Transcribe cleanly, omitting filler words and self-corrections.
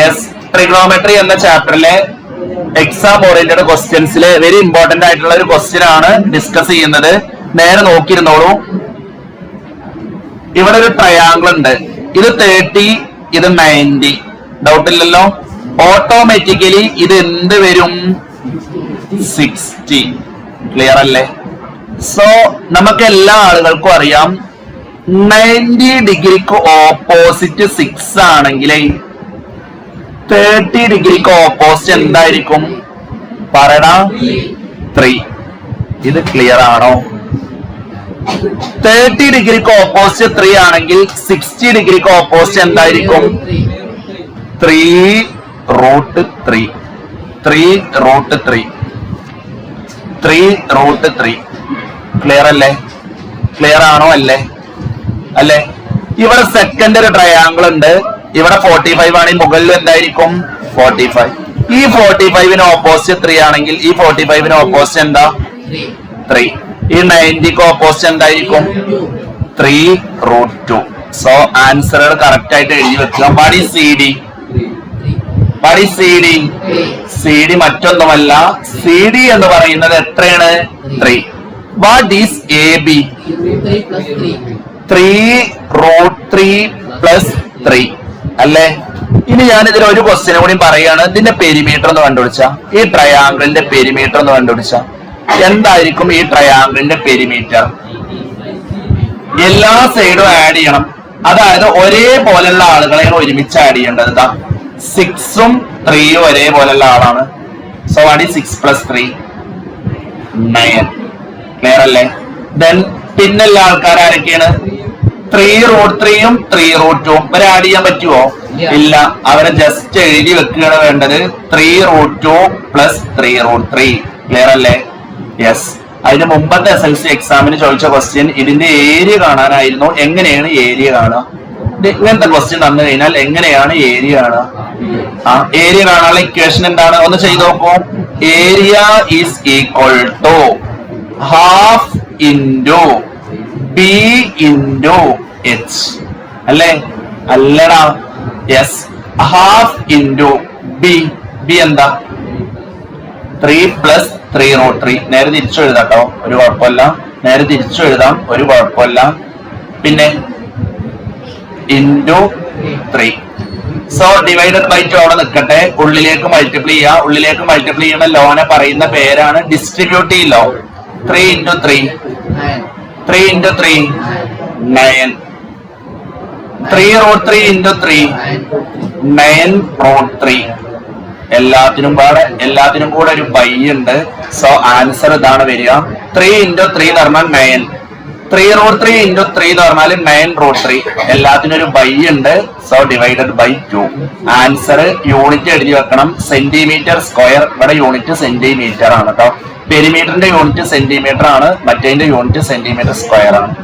Yes, trigonometry എന്ന ചാപ്റ്ററിലെ exam oriented ക്വസ്റ്റ്യൻസിലെ very important ആയിട്ടുള്ള ഒരു ക്വസ്റ്റ്യൻ ആണ് ഡിസ്കസ് ചെയ്യുന്നത്. നേരെ നോക്കിയിരുന്നോളൂ. ഇവിടെ ഒരു ട്രയാങ്കിൾ ഉണ്ട്. ഇത് 30, ഇത് 90. ഡൗട്ട് ഇല്ലല്ലോ. ഓട്ടോമാറ്റിക്കലി ഇത് എന്ത് വരും? 60. ക്ലിയർ അല്ലേ? സോ നമുക്ക് എല്ലാ ആളുകൾക്കും അറിയാം 90 ഡിഗ്രിക്ക് ഓപ്പോസിറ്റ് 6 ആണെങ്കിൽ 30 ഡിഗ്രിക്ക് ഓപ്പോസിറ്റ് എന്തായിരിക്കും? പറയടാ. 3. ഇത് ക്ലിയർ ആണോ? 30 ഡിഗ്രിക്ക് ഓപ്പോസിറ്റ് 3 ആണെങ്കിൽ 60 ഡിഗ്രിക്ക് ഓപ്പോസിറ്റ് എന്തായിരിക്കും? 3√3. 3√3. 3√3. ക്ലിയർ അല്ലേ? ക്ലിയർ ആണോ? അല്ലേ? അല്ലേ? ഇവിടെ സെക്കൻഡ് ഒരു ട്രയാങ്കിൾ ഉണ്ട്. ഇവിടെ 45 ആണെങ്കിൽ മുകളിൽ എന്തായിരിക്കും? 45. ഈ 45ന് ഓപ്പോസിറ്റ് 3 ആണെങ്കിൽ ഈ 45ന് ഓപ്പോസിറ്റ് എന്താ? 3. ഈ 90ക്ക് ഓപ്പോസിറ്റ് എന്തായിരിക്കും? 3√2. സോ ആൻസറുകൾ കറക്റ്റ് ആയിട്ട് എഴുതി വെക്കുക. What is CD? What is CD? CD മറ്റൊന്നുമല്ല. CD എന്ന് പറയുന്നത് എത്രയാണ്? 3. What is AB? 3√3 + 3 അല്ലേ? ഇനി ഞാൻ ഇതിൽ ഒരു ക്വസ്റ്റ്യൻ കൂടി പറയാണ്. ഇതിന്റെ പെരിമീറ്റർ ഒന്ന് കണ്ടുപിടിച്ച, ഈ ട്രയാങ്കിളിന്റെ പെരിമീറ്റർ ഒന്ന് കണ്ടുപിടിച്ച എന്തായിരിക്കും ഈ ട്രയാങ്കിളിന്റെ പെരിമീറ്റർ? എല്ലാ സൈഡും ആഡ് ചെയ്യണം. അതായത് ഒരേപോലെയുള്ള ആളുകളെയാണ് ഒരുമിച്ച് ആഡ് ചെയ്യേണ്ടത്. 6ഉം 3ഉം ഒരേപോലെയുള്ള ആളാണ്. So what is 6 + 3? 9. ക്ലിയർ അല്ലേ? ദെൻ പിന്നെയുള്ള ആൾക്കാർ ആരൊക്കെയാണ്? 3√3ഉം 3√2ഉം ഇവരെ ആഡ് ചെയ്യാൻ പറ്റുമോ? ഇല്ല. അവരെ ജസ്റ്റ് എഴുതി വെക്കുകയാണ് വേണ്ടത്. 3√2 + 3√3. ക്ലിയർ അല്ലേ? യെസ്. അതിന് മുമ്പത്തെ SLC എക്സാമിന് ചോദിച്ച ക്വസ്റ്റ്യൻ ഇതിന്റെ ഏരിയ കാണാനായിരുന്നു. എങ്ങനെയാണ് ഏരിയ കാണുക? ഇങ്ങനത്തെ ക്വസ്റ്റ്യൻ തന്നു കഴിഞ്ഞാൽ എങ്ങനെയാണ് ഏരിയ കാണുക? ഏരിയ കാണാനുള്ള ഇക്വേഷൻ എന്താണ്? ഒന്ന് ചെയ്ത് നോക്കൂ. Area is equal to ½ × B × H അല്ലേ? അല്ലടാ. യെസ്. ½ × B. B എന്താ? 3 + 3√3. നേരെ തിരിച്ചു എഴുതാട്ടോ, ഒരു കുഴപ്പമില്ല. നേരെ തിരിച്ചു എഴുതാം, ഒരു കുഴപ്പമില്ല. പിന്നെ × 3. സോ ഡിവൈഡഡ് ബൈ 2 അവിടെ നിൽക്കട്ടെ. ഉള്ളിലേക്ക് മൾട്ടിപ്ലൈ ചെയ്യുക. ഉള്ളിലേക്ക് മൾട്ടിപ്ലൈ ചെയ്യുന്ന ലോനെ പറയുന്ന പേരാണ് ഡിസ്ട്രിബ്യൂട്ടീവ് ലോ. 3 × 3. 3 × 3 9. 3√3 × 3 9√3. എല്ലാത്തിനും കൂടെ ഒരു ബൈ ഉണ്ട്. സോ ആൻസർ ഇതാണ് വരിക. 3 × 3 എന്ന് പറഞ്ഞാൽ 9. 3√3 × 3 എന്ന് പറഞ്ഞാൽ 9√3. എല്ലാത്തിനും ഒരു ബൈ ഉണ്ട്. So divided by 2. Answer unit എഴുതി വെക്കണം. Centimetre square. ഇവിടെ യൂണിറ്റ് സെന്റിമീറ്റർ ആണ് കേട്ടോ. പെരിമീറ്ററിന്റെ യൂണിറ്റ് സെന്റിമീറ്റർ ആണ്, മറ്റേതിന്റെ യൂണിറ്റ് സെന്റിമീറ്റർ സ്ക്വയർ ആണ്.